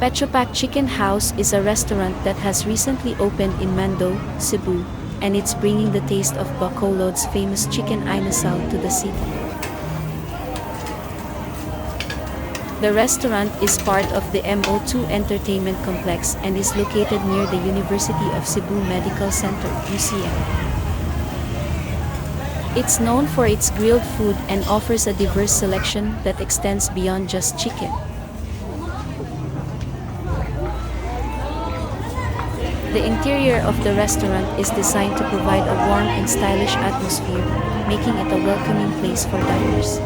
PechoPak Chicken House is a restaurant that has recently opened in Mandaue, Cebu, and it's bringing the taste of Bacolod's famous Chicken Inasal to the city. The restaurant is part of the MO2 Entertainment Complex and is located near the University of Cebu Medical Center, UCMed. It's known for its grilled food and offers a diverse selection that extends beyond just chicken. The interior of the restaurant is designed to provide a warm and stylish atmosphere, making it a welcoming place for diners.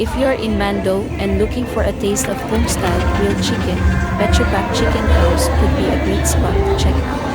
If you're in Mandaue and looking for a taste of home-style grilled chicken, PechoPak Chicken House could be a great spot to check out.